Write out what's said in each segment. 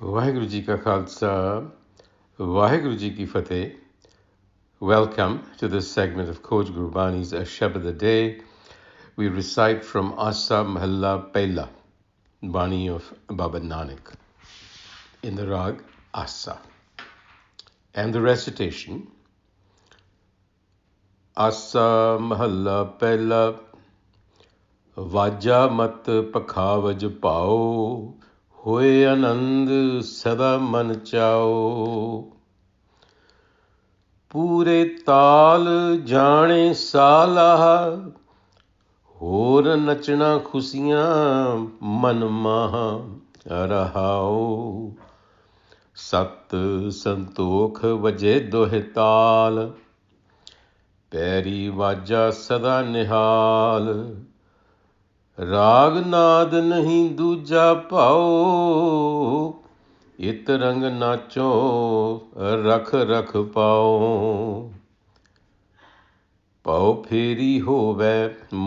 Vaheguru Ji Ka Khalsa, Vaheguru Ji Ki Fateh. Welcome to this segment of Coach Gurbani's a-sabad-a-day. We recite from Asa Mahalla Pehla, Bani of Baba Nanak, in the rag Asa. And the recitation, Asa Mahalla Pehla, Vaja mat Pakhavaj Bhau, hoye anand sada man chao. पूरे ताल जाने साला होर नचना खुशियां मन माहा रहाओ सत संतोख वजे दोहे ताल पैरी वाजा सदा निहाल राग नाद नहीं दूजा पाओ इत रंग नाचो रख रख पाओ पाओ फेरी होवै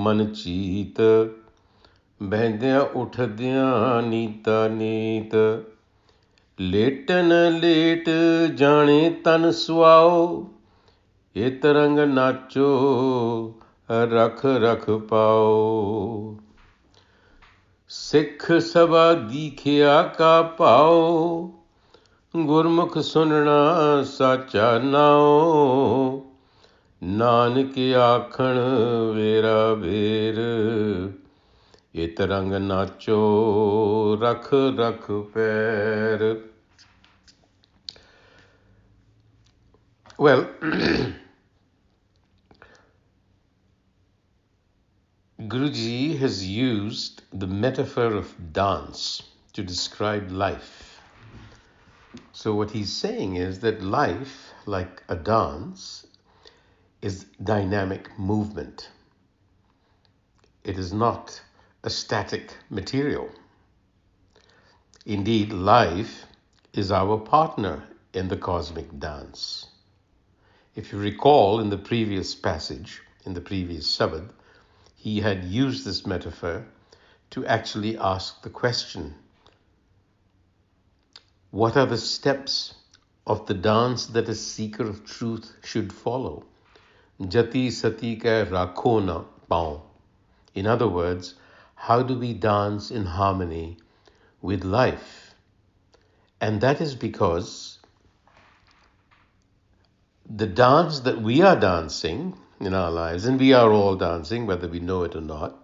मन चीत बहदियां उठदियां नीता नीत लेटन लेट जाने तन सुआओ इत रंग नाचो रख रख पाओ सिख सभा दीखिया का पाओ गुरमुख सुनना साचा नाओ नानक आखण वेरा वेर इत रंग नाचो रख रख पैर. Well, Guruji has used the metaphor of dance to describe life. So what he's saying is that life, like a dance, is dynamic movement. It is not a static material. Indeed, life is our partner in the cosmic dance. If you recall in the previous passage, in the previous Sabad, he had used this metaphor to actually ask the question, what are the steps of the dance that a seeker of truth should follow? Jati sati ka rakho na pao. In other words, how do we dance in harmony with life? And that is because the dance that we are dancing in our lives, and we are all dancing, whether we know it or not,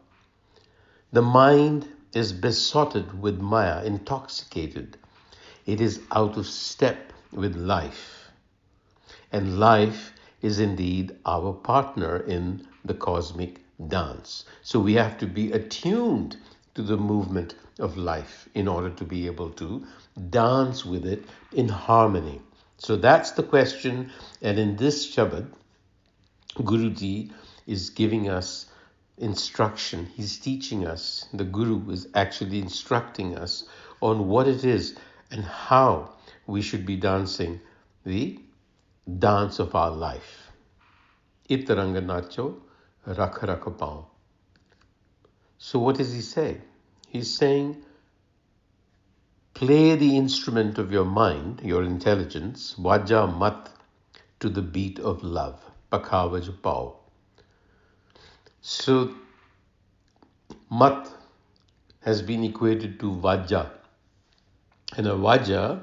the mind is besotted with maya, intoxicated. It is out of step with life. And life is indeed our partner in the cosmic dance. So we have to be attuned to the movement of life in order to be able to dance with it in harmony. So that's the question. And in this Shabad, Guruji is giving us instruction. He's teaching us. The Guru is actually instructing us on what it is and how we should be dancing the dance of our life. It ranga nacho rakh rakh pao. So what does he say? He's saying, play the instrument of your mind, your intelligence, Vaja mat, to the beat of love. Pakhavaj Bhau. So, mat has been equated to Vaja. And a Vaja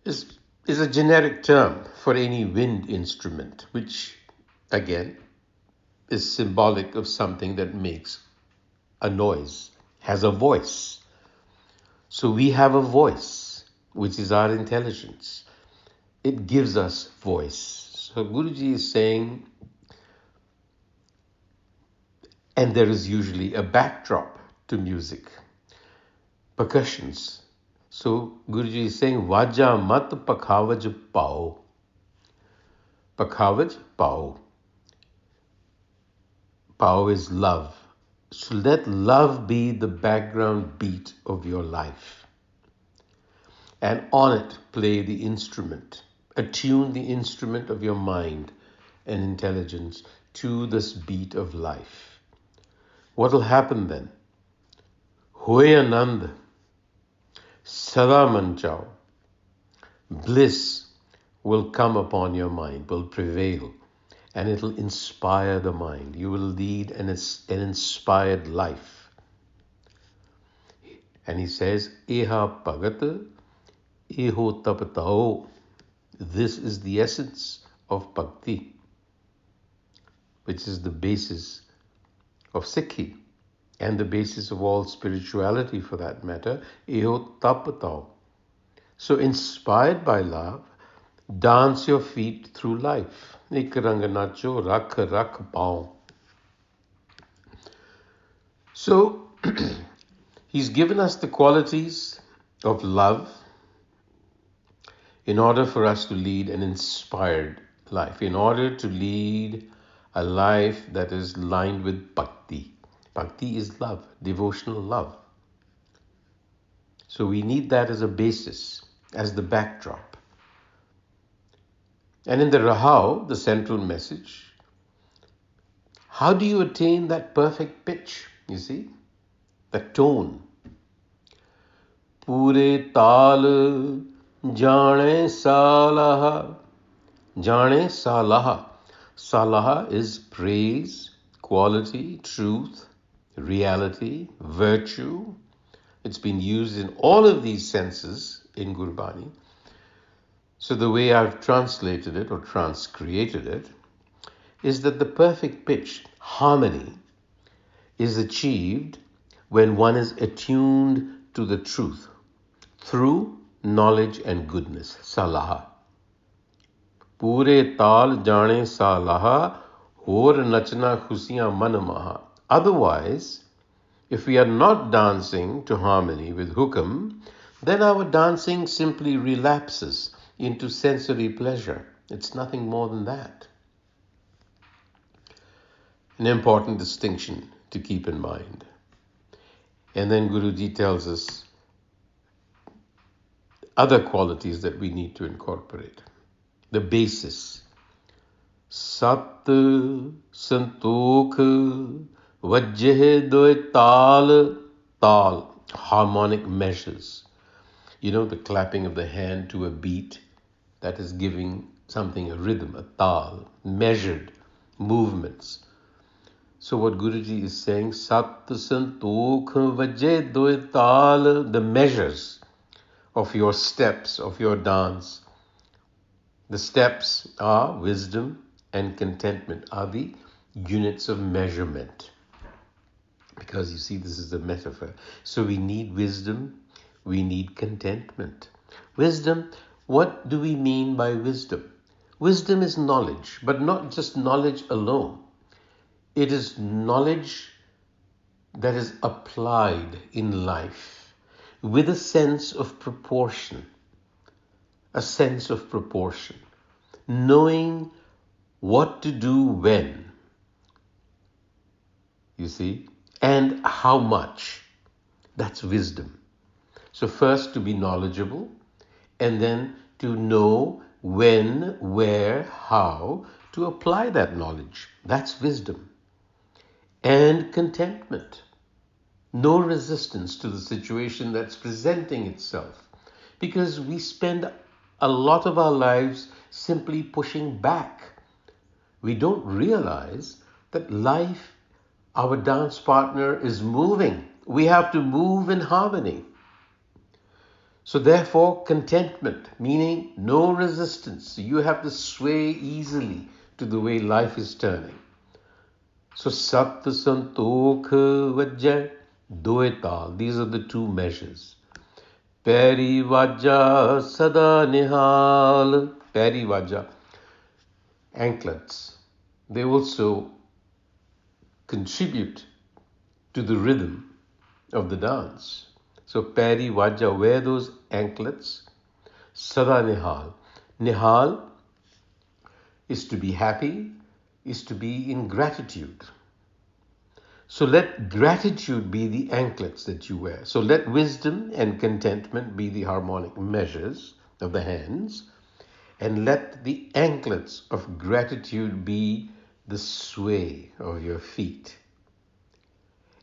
is a generic term for any wind instrument, which, again, is symbolic of something that makes a noise, has a voice. So we have a voice, which is our intelligence. It gives us voice. So Guruji is saying, and there is usually a backdrop to music, percussions. So Guruji is saying, Vaja mat pakhavaj bhau. Pakhavaj bhau. Bhau is love. So let love be the background beat of your life. And on it, play the instrument. Attune the instrument of your mind and intelligence to this beat of life. What will happen then? Hoye anand. Sada man chao. Bliss will come upon your mind, will prevail, and it'll inspire the mind. You will lead an inspired life. And he says, Eha Bhagat, Eho Tapatao. This is the essence of bhakti, which is the basis of Sikhi and the basis of all spirituality for that matter. Eho Tapatao. So inspired by love, dance your feet through life. Ik rang nacho, rakh rakh paon. So he's given us the qualities of love in order for us to lead an inspired life, in order to lead a life that is lined with bhakti. Bhakti is love, devotional love. So we need that as a basis, as the backdrop. And in the Rahau, the central message, how do you attain that perfect pitch, you see? The tone. Pure tal jane salaha. Jane salaha. Salaha is praise, quality, truth, reality, virtue. It's been used in all of these senses in Gurbani. So the way I've translated it or transcreated it is that the perfect pitch, harmony, is achieved when one is attuned to the truth through knowledge and goodness. Salaha. Pure tal jane salaha, hor nachna khusiyan man maha. Otherwise, if we are not dancing to harmony with hukam, then our dancing simply relapses into sensory pleasure. It's nothing more than that. An important distinction to keep in mind. And then Guruji tells us other qualities that we need to incorporate. The basis. Sat Santokh Vaja a tal. Tal. Harmonic measures. You know, the clapping of the hand to a beat, that is giving something a rhythm, a tal, measured movements. So what Guruji is saying, Sat Santokh Vaja a tal, the measures of your steps, of your dance. The steps are wisdom and contentment, are the units of measurement. Because you see, this is a metaphor. So we need wisdom, we need contentment. Wisdom, what do we mean by wisdom? Wisdom is knowledge, but not just knowledge alone. It is knowledge that is applied in life with a sense of proportion. A sense of proportion. Knowing what to do when. You see? And how much. That's wisdom. So first to be knowledgeable, and then to know when, where, how to apply that knowledge. That's wisdom. And contentment. No resistance to the situation that's presenting itself. Because we spend a lot of our lives simply pushing back. We don't realize that life, our dance partner, is moving. We have to move in harmony. So therefore, contentment, meaning no resistance. You have to sway easily to the way life is turning. So Sat Santokh Vaja a tal. These are the two measures. Peri Vaja sada nihal. Peri Vaja. Anklets. They also contribute to the rhythm of the dance. So Peri Vaja, wear those anklets. Sada nihal. Nihal is to be happy, is to be in gratitude. So let gratitude be the anklets that you wear. So let wisdom and contentment be the harmonic measures of the hands. And let the anklets of gratitude be the sway of your feet.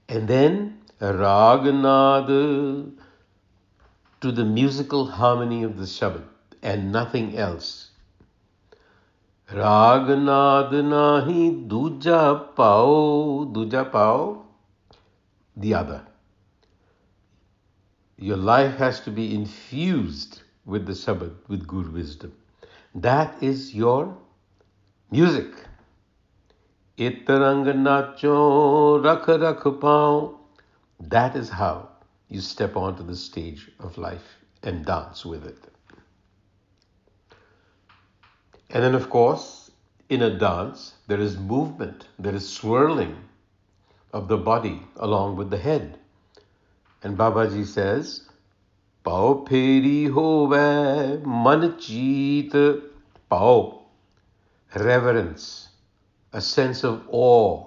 And then Ragnad, to the musical harmony of the Shabad and nothing else. Rag naad nahi duja pao, the other. Your life has to be infused with the Shabad, with good wisdom. That is your music. Itarang nacho rakh rakh pao. That is how you step onto the stage of life and dance with it. And then, of course, in a dance, there is movement, there is swirling of the body along with the head. And Babaji says, Pao pheri hove man cheet. Pao, reverence, a sense of awe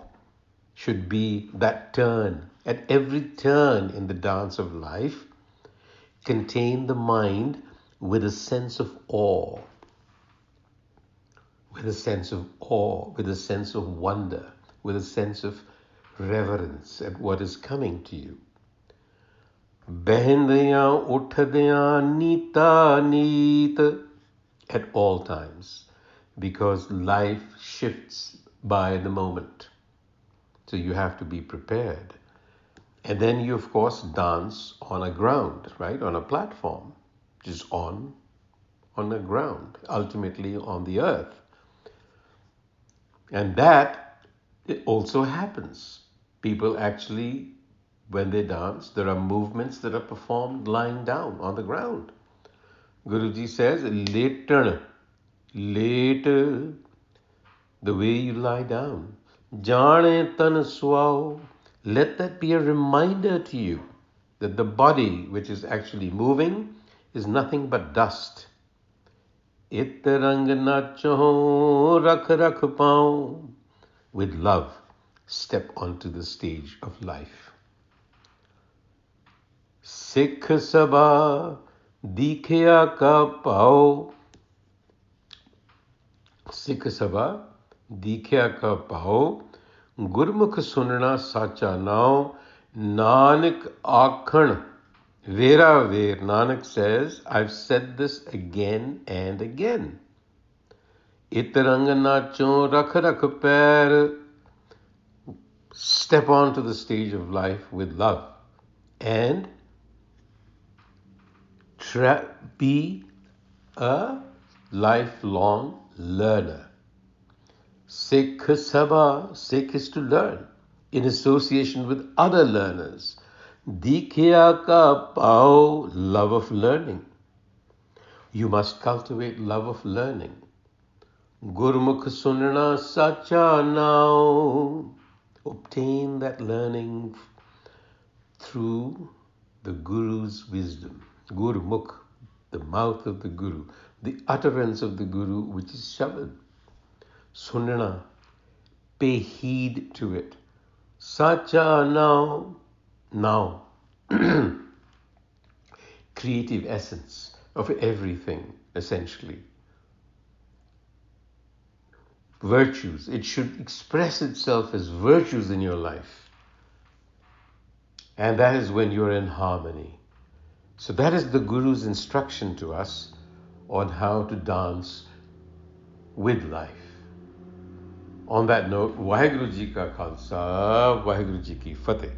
should be that turn. At every turn in the dance of life, contain the mind with a sense of awe, with a sense of awe, with a sense of wonder, with a sense of reverence at what is coming to you. Behendiyan uthdiyan neeta neet at all times, because life shifts by the moment. So you have to be prepared. And then you, of course, dance on a ground, right? On a platform, just on the ground, ultimately on the earth. And that it also happens. People actually, when they dance, there are movements that are performed lying down on the ground. Guruji says, later, the way you lie down. Jane tan swao. Let that be a reminder to you that the body which is actually moving is nothing but dust. Itarang nacho rakh rakh pao. With love, step onto the stage of life. Sikh sabha dikhya ka pao. Sikh sabha dikhya ka pao. Gurmukh sunna sacha nao. Nanak akhan vera ver. Nanak says, I've said this again and again. Itarang nacho rakh rakh pair. Step onto the stage of life with love and be a lifelong learner. Sikh sabha, Sikh is to learn in association with other learners. Dikhya ka pao, love of learning. You must cultivate love of learning. Gurmukh sunna sacha nao. Obtain that learning through the Guru's wisdom. Gurmukh, the mouth of the Guru, the utterance of the Guru, which is Shabad. Sunna, pay heed to it. Sacha now, creative essence of everything, essentially. Virtues, it should express itself as virtues in your life. And that is when you're in harmony. So that is the Guru's instruction to us on how to dance with life. On that note, Vaheguru Ji Ka Khalsa, Vaheguru Ji Ki Fateh.